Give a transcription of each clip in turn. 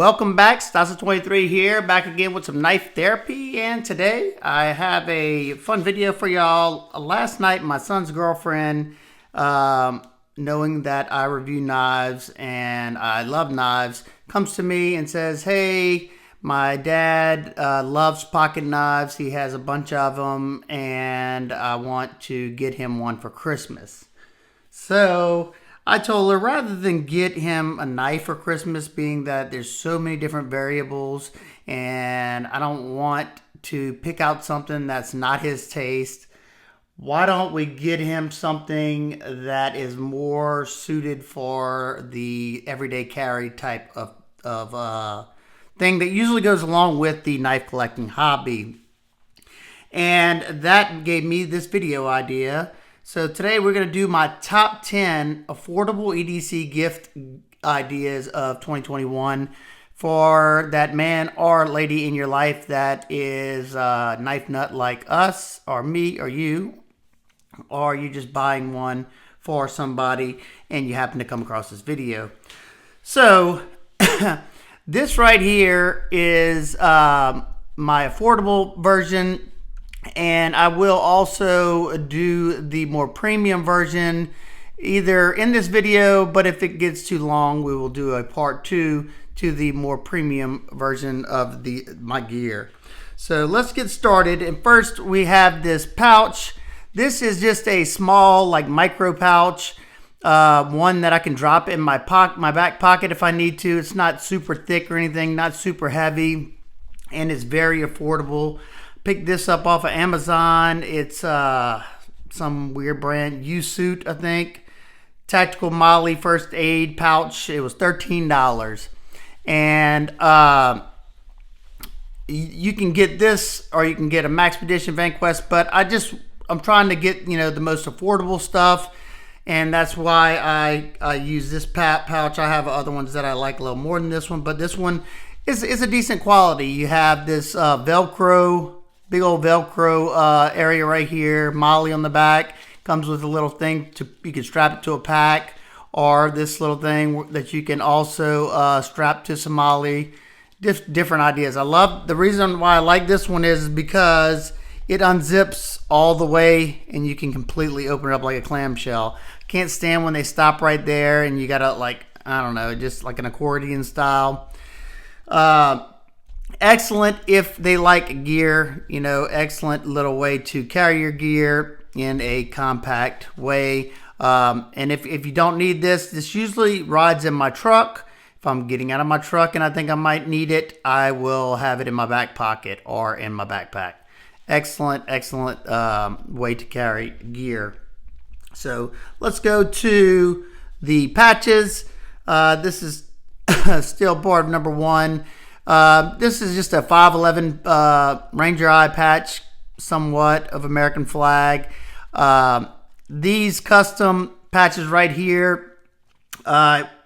Welcome back, Stasa23 here, back again with some knife therapy, and today I have a fun video for y'all. Last night, my son's girlfriend, knowing that I review knives and I love knives, comes to me and says, hey, my dad loves pocket knives. He has a bunch of them, and I want to get him one for Christmas. So I told her, rather than get him a knife for Christmas, being that there's so many different variables and I don't want to pick out something that's not his taste, why don't we get him something that is more suited for the everyday carry type of thing that usually goes along with the knife collecting hobby. And that gave me this video idea. So today we're going to do my top 10 affordable EDC gift ideas of 2021 for that man or lady in your life that is a knife nut like us or me or you, or you're just buying one for somebody and you happen to come across this video. So this right here is my affordable version. And I will also do the more premium version either in this video, but if it gets too long, we will do a part 2 to the more premium version of my gear. So let's get started. And first we have this pouch. This is just a small, like, micro pouch, one that I can drop in my back pocket if I need to. It's not super thick or anything, not super heavy, and it's very affordable. Picked this up off of Amazon. It's some weird brand, U-Suit, I think. Tactical Molly first aid pouch. It was $13. And you can get this, or you can get a Maxpedition Vanquest, but I'm trying to get, the most affordable stuff, and that's why I use this pouch. I have other ones that I like a little more than this one, but this one is a decent quality. You have this Velcro, big old Velcro area right here, Molly on the back. Comes with a little thing you can strap it to a pack, or this little thing that you can also strap to some Molly. Different ideas. I love, the reason why I like this one is because it unzips all the way and you can completely open it up like a clamshell. Can't stand when they stop right there and you gotta, like, I don't know, just like an accordion style. Excellent if they like gear, excellent little way to carry your gear in a compact way. And if you don't need this usually rides in my truck. If I'm getting out of my truck and I think I might need it, I will have it in my back pocket or in my backpack. Excellent way to carry gear. So let's go to the patches. This is still part of number 1. This is just a 511 Ranger Eye patch, somewhat of American flag. These custom patches right here,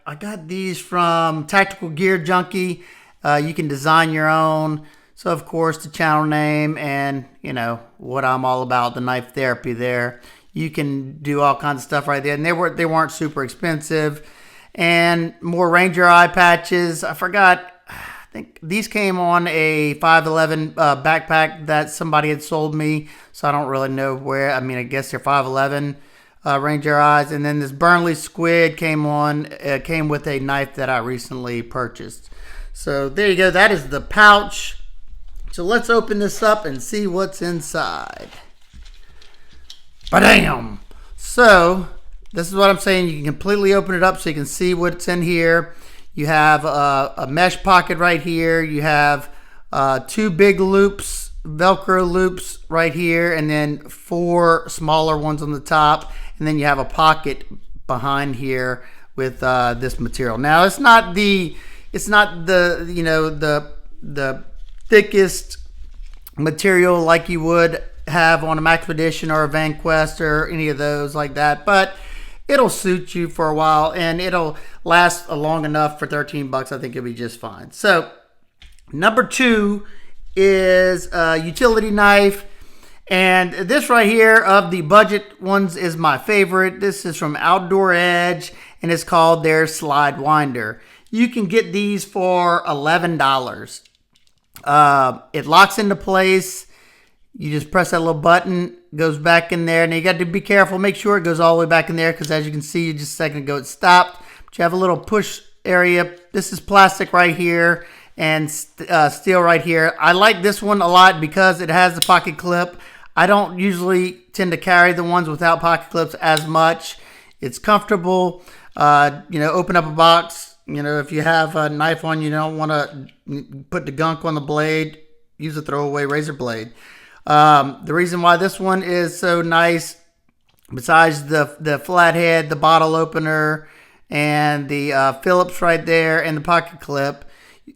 I got these from Tactical Gear Junkie. You can design your own. So of course the channel name and what I'm all about, the knife therapy there. You can do all kinds of stuff right there, and they weren't super expensive. And more Ranger Eye patches. I forgot. I think these came on a 511 backpack that somebody had sold me, so I don't really know where. I mean, I guess they're 511 Ranger Eyes. And then this Burnley Squid came with a knife that I recently purchased. So there you go. That is the pouch. So let's open this up and see what's inside. Ba-damn! So this is what I'm saying. You can completely open it up so you can see what's in here. You have a mesh pocket right here. You have 2 big loops, Velcro loops right here, and then 4 smaller ones on the top. And then you have a pocket behind here with this material. Now it's not the thickest material like you would have on a Maxpedition or a Vanquest or any of those like that, but it'll suit you for a while and it'll last long enough. For $13, I think it'll be just fine. So number 2 is a utility knife, and this right here of the budget ones is my favorite. This is from Outdoor Edge and it's called their Slide Winder. you can get these for $11. It locks into place. You just press that little button, goes back in there. Now you got to be careful, make sure it goes all the way back in there, because as you can see just a second ago it stopped. But you have a little push area. This is plastic right here and steel right here. I like this one a lot because it has the pocket clip. I don't usually tend to carry the ones without pocket clips as much. It's comfortable. You know, open up a box. You know, if you have a knife on, you don't want to put the gunk on the blade, use a throwaway razor blade. The reason why this one is so nice, besides the flathead, the bottle opener, and the Phillips right there, and the pocket clip,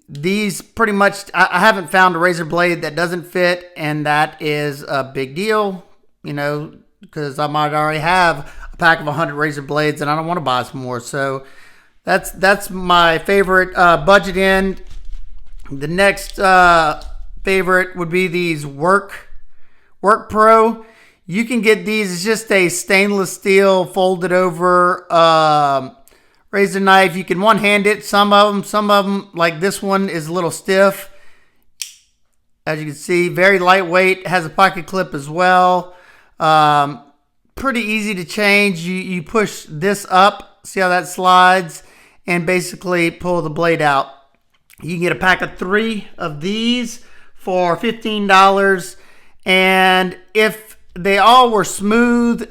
these pretty much, I haven't found a razor blade that doesn't fit, and that is a big deal, you know, because I might already have a pack of 100 razor blades and I don't want to buy some more. So that's my favorite budget end. The next favorite would be these Work Pro. You can get these. It's just a stainless steel folded over razor knife. You can one-hand it. Some of them, like this one, is a little stiff. As you can see, very lightweight. Has a pocket clip as well. Pretty easy to change. You push this up. See how that slides? And basically pull the blade out. You can get a pack of 3 of these for $15. And if they all were smooth,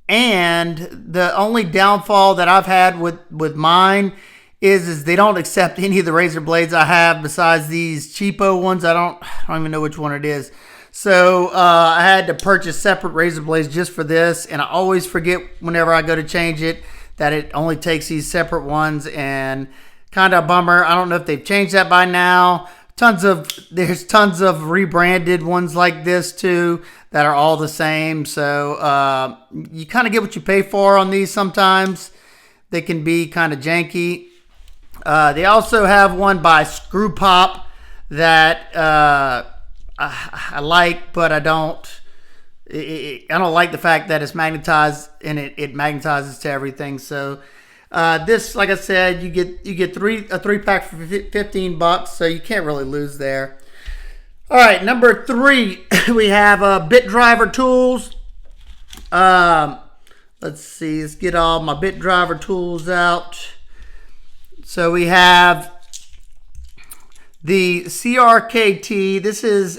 and the only downfall that I've had with mine is they don't accept any of the razor blades I have besides these cheapo ones. I don't even know which one it is. So I had to purchase separate razor blades just for this, and I always forget whenever I go to change it that it only takes these separate ones, and kind of a bummer. I don't know if they've changed that by now. There's tons of rebranded ones like this too that are all the same. So you kind of get what you pay for on these sometimes. They can be kind of janky. They also have one by Screw Pop that I like, but I don't like the fact that it's magnetized and it magnetizes to everything. So this, like I said, you get a 3-pack for $15, so you can't really lose there. All right, number 3, we have bit driver tools. Let's see, let's get all my bit driver tools out. So we have the CRKT. This is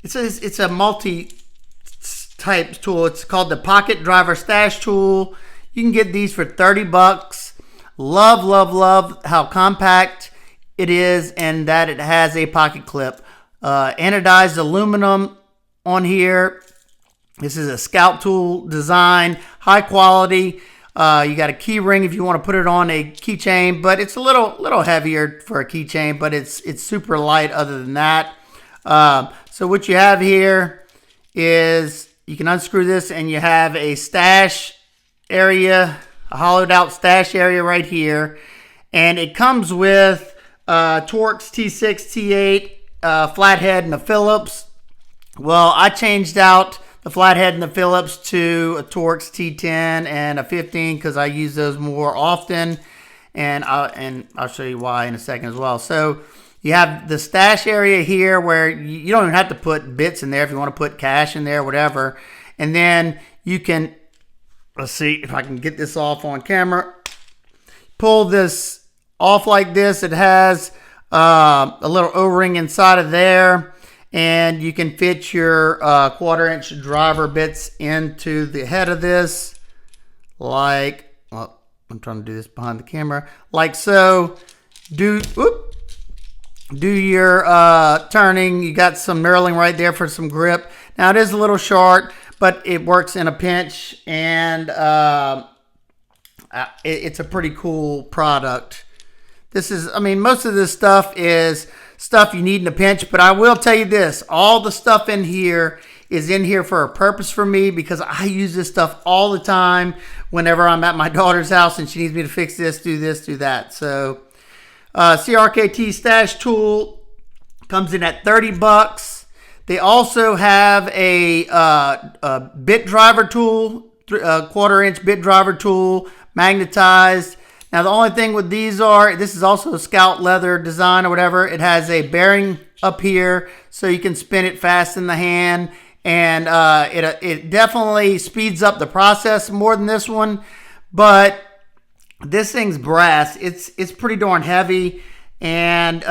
it's a multi-type tool. It's called the Pocket Driver Stash Tool. You can get these for $30. Love how compact it is and that it has a pocket clip. Anodized aluminum on here. This is a scalp tool design, high quality. You got a key ring if you want to put it on a keychain, but it's a little heavier for a keychain, but it's super light other than that. So what you have here is you can unscrew this and you have a stash area, a hollowed out stash area right here, and it comes with Torx T6, T8, flathead, and a Phillips. Well, I changed out the flathead and the Phillips to a Torx T10 and a 15 because I use those more often, and I'll show you why in a second as well. So you have the stash area here where you don't even have to put bits in there if you want to put cash in there, whatever, and then you can. Let's see if I can get this off on camera. Pull this off like this. It has a little O-ring inside of there, and you can fit your 1/4-inch driver bits into the head of this, like, well, I'm trying to do this behind the camera, like so. Do your turning. You got some knurling right there for some grip. Now it is a little short, but it works in a pinch, and it's a pretty cool product. This is, I mean, most of this stuff is stuff you need in a pinch, but I will tell you this, all the stuff in here is in here for a purpose for me, because I use this stuff all the time whenever I'm at my daughter's house and she needs me to fix this, do that. So CRKT Stash Tool comes in at $30. They also have a bit driver tool, 1/4-inch bit driver tool, magnetized. Now the only thing with these this is also a Scout leather design or whatever. It has a bearing up here so you can spin it fast in the hand, and it definitely speeds up the process more than this one. But this thing's brass. It's pretty darn heavy, and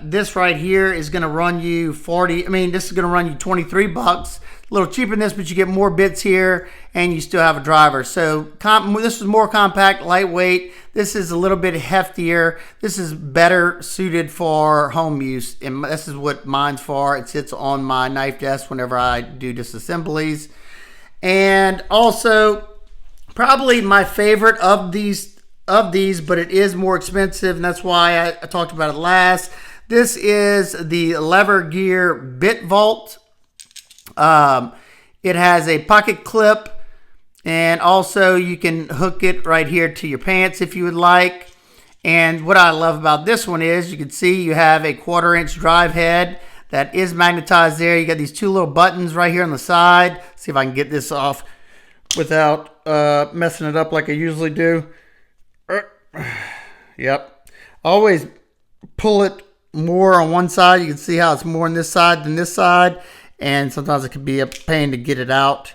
this right here is going to run you this is going to run you 23 bucks. A little cheaper than this, but you get more bits here, and you still have a driver. So this is more compact, lightweight. This is a little bit heftier. This is better suited for home use, and this is what mine's for. It sits on my knife desk whenever I do disassemblies. And also, probably my favorite of these, but it is more expensive, and that's why I talked about it last. This is the Lever Gear Bit Vault. It has a pocket clip, and also you can hook it right here to your pants if you would like. And what I love about this one is you can see you have a 1/4-inch drive head that is magnetized there. You got these two little buttons right here on the side. See if I can get this off without messing it up like I usually do. Yep. Always pull it more on one side. You can see how it's more on this side than this side. And sometimes it can be a pain to get it out,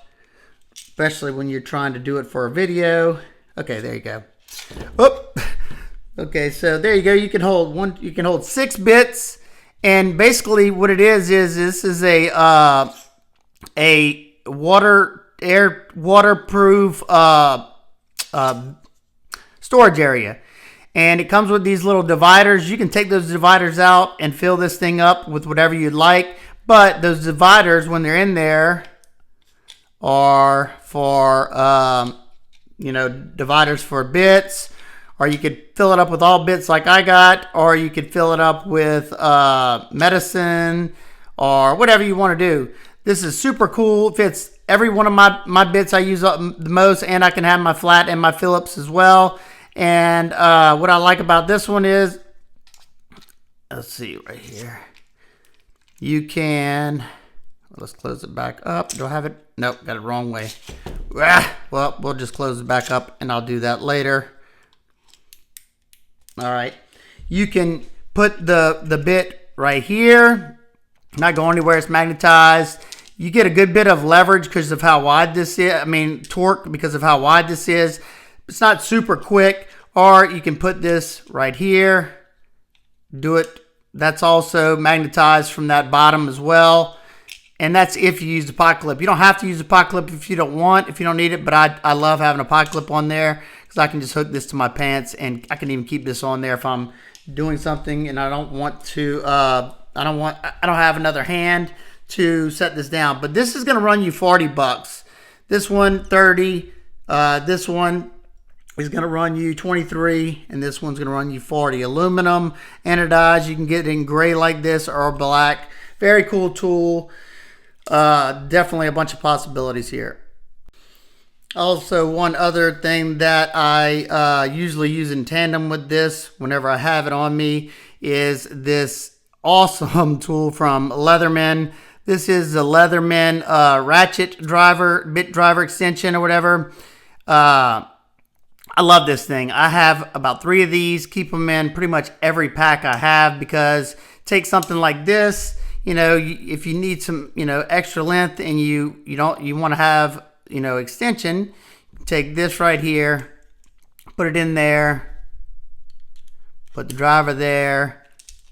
especially when you're trying to do it for a video. Okay, there you go. Oop. Okay, so there you go. You can hold 6 bits, and basically what it is this is a waterproof storage area. And it comes with these little dividers. You can take those dividers out and fill this thing up with whatever you'd like. But those dividers, when they're in there, are for, dividers for bits. Or you could fill it up with all bits like I got. Or you could fill it up with medicine or whatever you want to do. This is super cool. It fits every one of my bits I use the most. And I can have my flat and my Phillips as well. And what I like about this one is, let's see right here. You can, let's close it back up. Do I have it? Nope, got it wrong way. Well, we'll just close it back up, and I'll do that later. All right. You can put the bit right here. Not go anywhere. It's magnetized. You get a good bit of leverage because of how wide this is. Torque because of how wide this is. It's not super quick. Or you can put this right here. Do it. That's also magnetized from that bottom as well. And that's if you use the pocket clip. You don't have to use the pocket clip if you don't need it. But I love having a pocket clip on there because I can just hook this to my pants, and I can even keep this on there if I'm doing something and I don't want to. I don't have another hand to set this down. But this is going to run you 40 bucks. This one 30. This one is going to run you 23, and this one's going to run you 40. Aluminum anodized. You can get it in gray like this or black. Very cool tool. Definitely a bunch of possibilities here. Also, one other thing that I usually use in tandem with this whenever I have it on me is this awesome tool from Leatherman. This is the Leatherman ratchet driver, bit driver extension or whatever. I love this thing. I have about 3 of these. Keep them in pretty much every pack I have because take something like this. If you need some, extra length and you want to have, extension, take this right here, put it in there, put the driver there,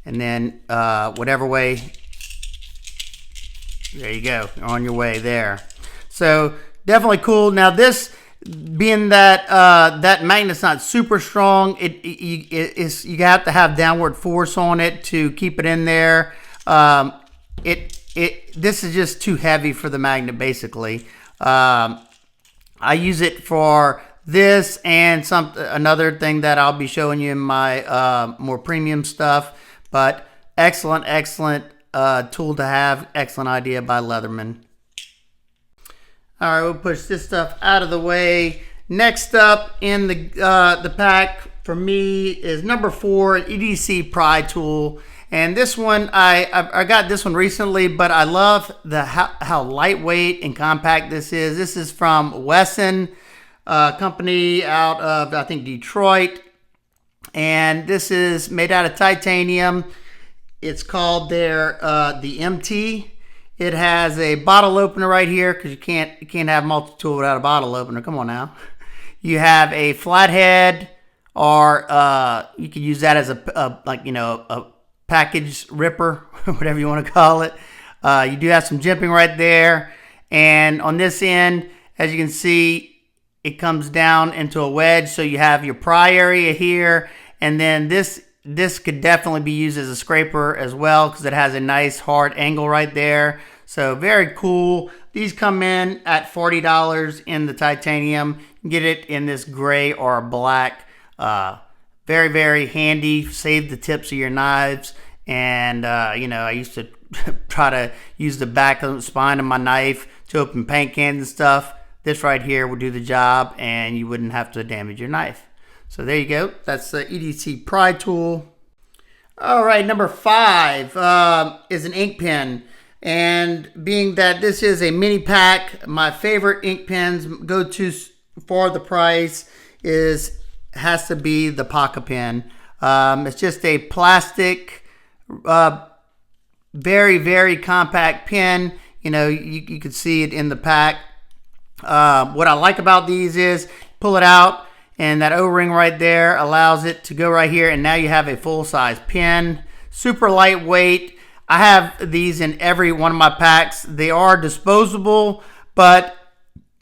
and then whatever way. There you go. You're on your way there. So definitely cool. Now this, being that that magnet's not super strong, you have to have downward force on it to keep it in there. This is just too heavy for the magnet basically. I use it for this and another thing that I'll be showing you in my more premium stuff. But excellent tool to have. Excellent idea by Leatherman. All right, we'll push this stuff out of the way. Next up in the pack for me is number 4, EDC Pry Tool. And this one, I got this one recently, but I love how lightweight and compact this is. This is from Wesson company out of, I think, Detroit. and this is made out of titanium. It's called the MT. It has a bottle opener right here because you can't have multi-tool without a bottle opener. Come on now. You have a flathead, or you can use that as a package ripper, whatever you want to call it. You do have some jimping right there, and on this end, as you can see, it comes down into a wedge. So you have your pry area here, and then this could definitely be used as a scraper as well because it has a nice hard angle right there. So very cool. These come in at $40 in the titanium. You can get it in this gray or black. Very, very handy. Save the tips of your knives. And, I used to try to use the back of the spine of my knife to open paint cans and stuff. This right here would do the job, and you wouldn't have to damage your knife. So there you go. That's the EDC Pry Tool. All right, number 5 is an ink pen. And being that this is a mini pack, my favorite ink pens go-to for the price has to be the Pocket Pen. It's just a plastic, very, very compact pen. You can see it in the pack. What I like about these is pull it out, and that O-ring right there allows it to go right here, and now you have a full-size pen. Super lightweight. I have these in every one of my packs. They are disposable, but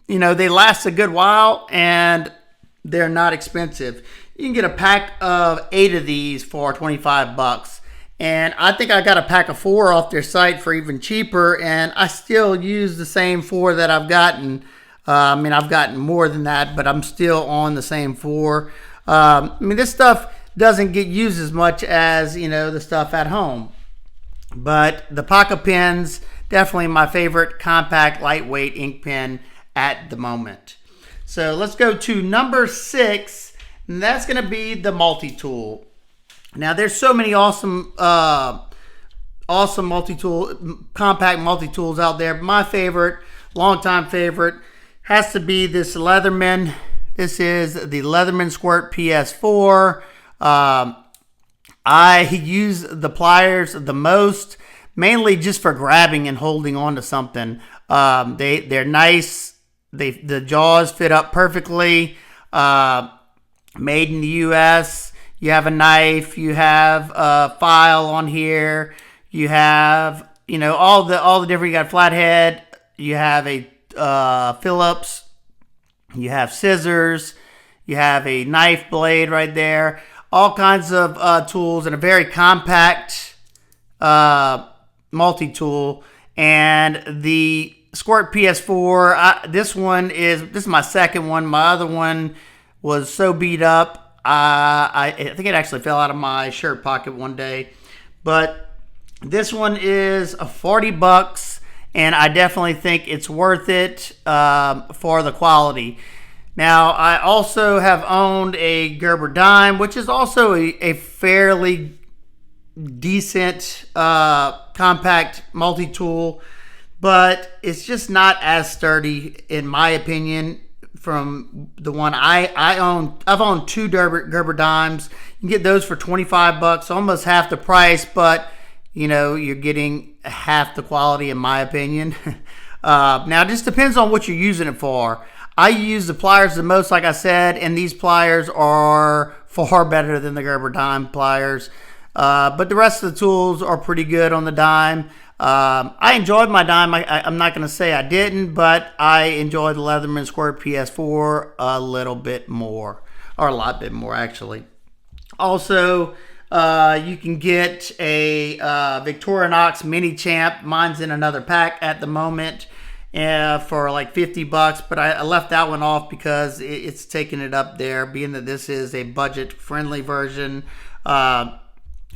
they last a good while, and they're not expensive. You can get a pack of 8 of these for $25. And I think I got a pack of 4 off their site for even cheaper, and I still use the same 4 that I've gotten. I've gotten more than that, but I'm still on the same 4. This stuff doesn't get used as much as, the stuff at home. But the Pocket Pen's definitely my favorite compact, lightweight ink pen at the moment. So let's go to number 6, and that's going to be the Multitool. Now, there's so many awesome multi-tool, compact multi-tools out there. My favorite, longtime favorite, has to be this Leatherman. This is the Leatherman Squirt PS4. I use the pliers the most, mainly just for grabbing and holding on to something. They're nice. The jaws fit up perfectly. Made in the U.S. You have a knife. You have a file on here. You have all the different. You got flathead. You have a Phillips. You have scissors. You have a knife blade right there. All kinds of tools, and a very compact multi-tool. And the Squirt PS4, this is my second one. My other one was so beat up. I think it actually fell out of my shirt pocket one day. But this one is $40, and I definitely think it's worth it for the quality. Now, I also have owned a Gerber dime, which is also a fairly decent compact multi-tool, but it's just not as sturdy, in my opinion, from the one I own. I've owned 2 Gerber dimes. You can get those for $25, almost half the price, but you're getting half the quality, in my opinion. Now, it just depends on what you're using it for. I use the pliers the most, like I said, and these pliers are far better than the Gerber dime pliers. But the rest of the tools are pretty good on the dime. I enjoyed my dime. I'm not going to say I didn't, but I enjoyed the Leatherman Squirt PS4 a little bit more, or a lot bit more, actually. Also, you can get a Victorinox Mini Champ. Mine's in another pack at the moment. For like $50, but I left that one off because it's taking it up there, being that this is a budget-friendly version. I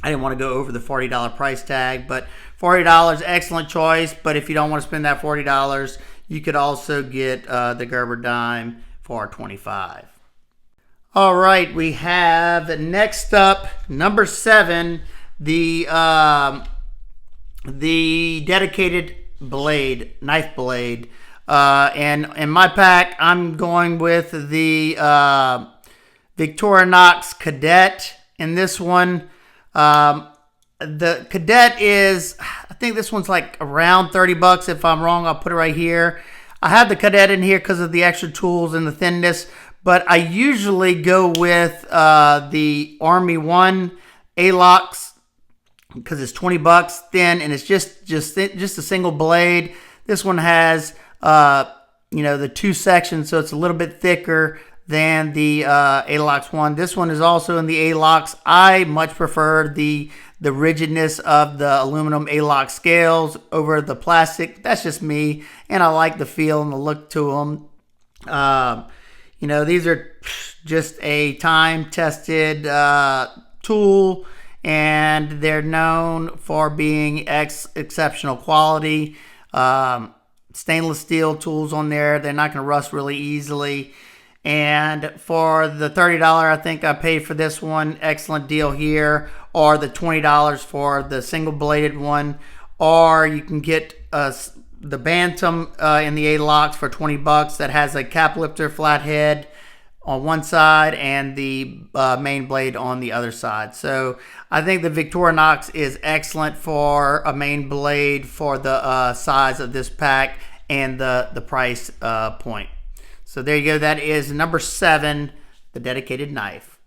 didn't want to go over the $40 price tag, but $40, excellent choice. But if you don't want to spend that $40, you could also get the Gerber dime for $25. All right, we have next up, number 7, the dedicated knife blade, and in my pack I'm going with the Victorinox Cadet. And this one, the Cadet is, I think this one's like around 30 bucks. If I'm wrong, I'll put it right here. I have the Cadet in here because of the extra tools and the thinness, but I usually go with the Army 1 A-Locks because it's 20 bucks thin, and it's just a single blade. This one has the 2 sections, so it's a little bit thicker than the A-Locks one. This one is also in the A-Locks. I much prefer the rigidness of the aluminum A-Lock scales over the plastic. That's just me, and I like the feel and the look to them. These are just a time-tested tool, and they're known for being exceptional quality. Stainless steel tools on there. They're not going to rust really easily. And for the $30 I think I paid for this one, excellent deal here, or the $20 for the single bladed one, or you can get the Bantam in the A-Locks for 20 bucks that has a cap lifter flathead on one side and the main blade on the other side. So I think the Victorinox is excellent for a main blade for the size of this pack and the price point. So there you go. That is number 7, the dedicated knife.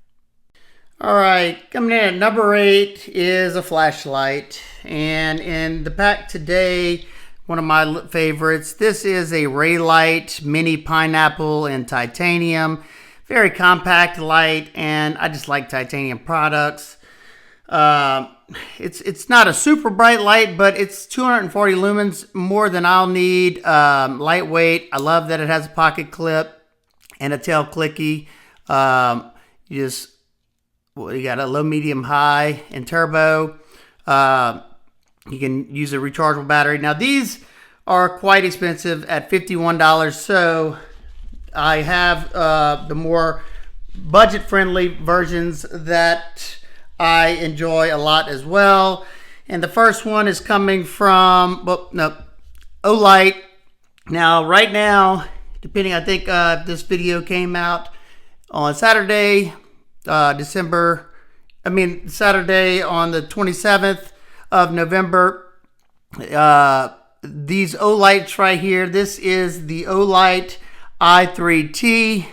All right, coming in at number 8 is a flashlight. And in the pack today, one of my favorites, this is a Raylight Mini Pineapple in titanium. Very compact light, and I just like titanium products. It's not a super bright light, but it's 240 lumens, more than I'll need. Lightweight. I love that it has a pocket clip and a tail clicky. You got a low, medium, high, and turbo. You can use a rechargeable battery. Now these are quite expensive at $51, so I have the more budget-friendly versions that I enjoy a lot as well. And the first one is coming from, Olight. Now, right now, depending, I think this video came out on Saturday, Saturday on the 27th of November. These Olights right here, this is the Olight i3T.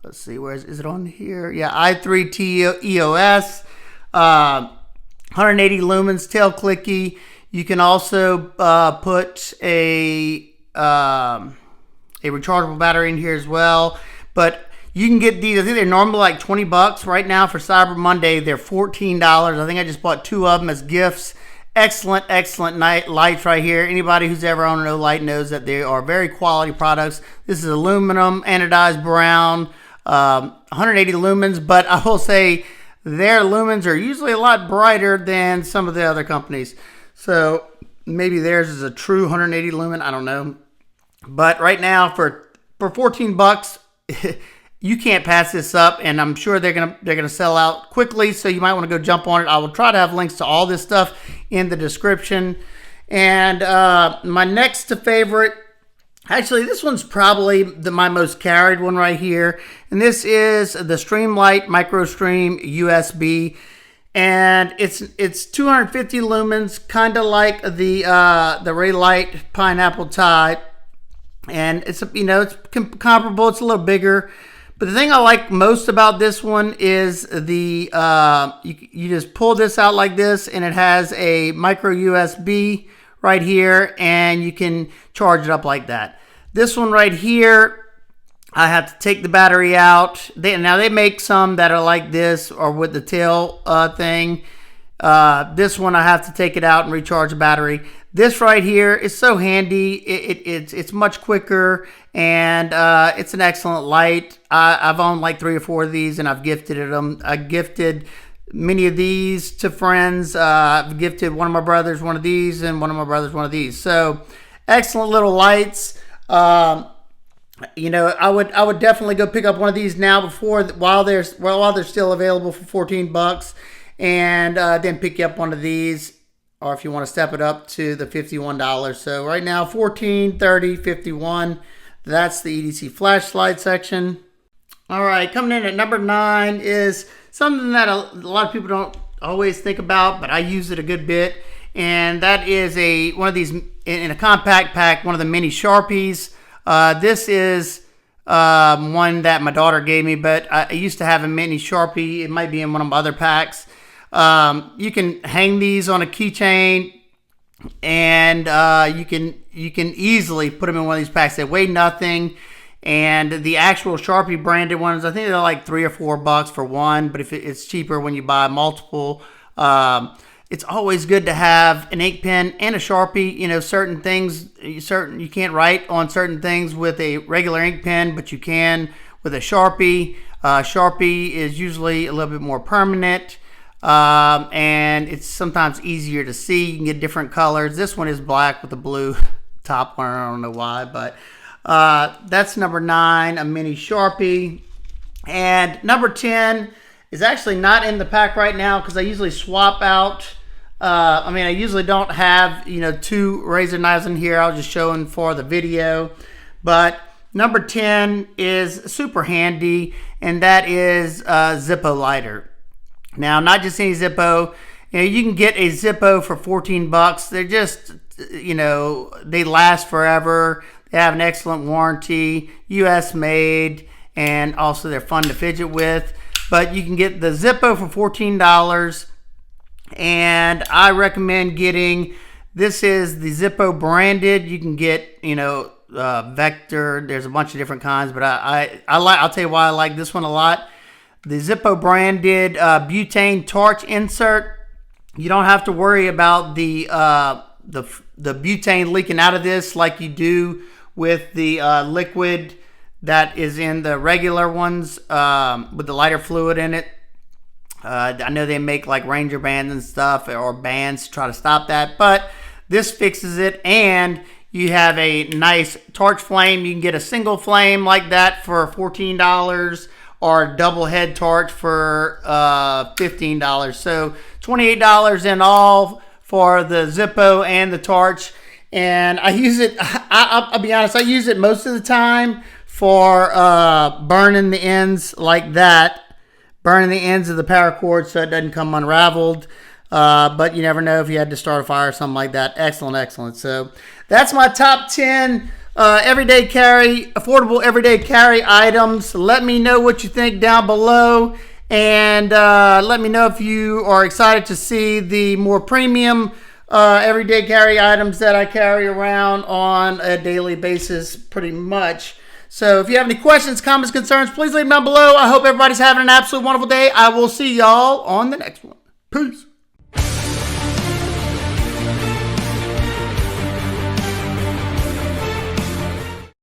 Let's see, is it on here? Yeah, i3T EOS. 180 lumens, tail clicky. You can also put a rechargeable battery in here as well. But you can get these. I think they're normally like 20 bucks right now. For Cyber Monday, they're $14. I think I just bought 2 of them as gifts. Excellent lights right here. Anybody who's ever owned an Olight knows that they are very quality products. This is aluminum, anodized brown, 180 lumens, but I will say their lumens are usually a lot brighter than some of the other companies. So maybe theirs is a true 180 lumen. I don't know. But right now for 14 bucks, you can't pass this up, and I'm sure they're gonna sell out quickly. So you might want to go jump on it. I will try to have links to all this stuff in the description. And my next favorite, actually, this one's probably my most carried one right here. And this is the Streamlight MicroStream USB. And it's 250 lumens, kind of like the Raylight Pineapple type. And it's it's comparable. It's a little bigger. But the thing I like most about this one is the you just pull this out like this, and it has a micro USB right here, and you can charge it up like that. This one right here, I have to take the battery out. Now they make some that are like this or with the tail thing. This one I have to take it out and recharge the battery. This right here is so handy. It's much quicker, and it's an excellent light. I've owned like 3 or 4 of these, and I've gifted them. I gifted many of these to friends. I've gifted one of my brothers one of these, and one of my brothers one of these. So excellent little lights. I would definitely go pick up one of these now while they're still available for 14 bucks, and then pick you up one of these, or if you want to step it up to the $51. So right now, 14, 30, 51. That's the EDC flashlight section. All right, coming in at number 9 is something that a lot of people don't always think about, but I use it a good bit, and that is one of these in a compact pack, one of the mini Sharpies. This is one that my daughter gave me, but I used to have a mini Sharpie. It might be in one of my other packs. You can hang these on a keychain, and you can easily put them in one of these packs. They weigh nothing. And the actual Sharpie branded ones, I think they're like $3 or $4 for one, but if it's cheaper when you buy multiple. It's always good to have an ink pen and a Sharpie. You know, certain things, you can't write on certain things with a regular ink pen, but you can with a Sharpie. Sharpie is usually a little bit more permanent, and it's sometimes easier to see. You can get different colors. This one is black with a blue top one. I don't know why, but that's number 9, a mini Sharpie. And number 10 is actually not in the pack right now because I usually swap out. I usually don't have, 2 razor knives in here. I was just showing for the video. But number 10 is super handy, and that is a Zippo lighter. Now, not just any Zippo. You can get a Zippo for $14. They're just, they last forever. They have an excellent warranty, US made, and also they're fun to fidget with. But you can get the Zippo for $14, and I recommend getting, this is the Zippo branded. You can get, Vector. There's a bunch of different kinds, but I'll tell you why I like this one a lot. The Zippo branded butane torch insert. You don't have to worry about the butane leaking out of this like you do with the liquid that is in the regular ones with the lighter fluid in it. I know they make like Ranger bands and stuff, or bands to try to stop that, but this fixes it, and you have a nice torch flame. You can get a single flame like that for $14, or a double head torch for $15. So $28 in all for the Zippo and the torch. And I use it, I'll be honest, I use it most of the time for burning the ends like that. Burning the ends of the power cord so it doesn't come unraveled. But you never know if you had to start a fire or something like that. Excellent, excellent. So that's my top 10 affordable everyday carry items. Let me know what you think down below. And let me know if you are excited to see the more premium everyday carry items that I carry around on a daily basis pretty much. So if you have any questions, comments, concerns, please leave them down below. I hope everybody's having an absolutely wonderful day. I will see y'all on the next one. Peace.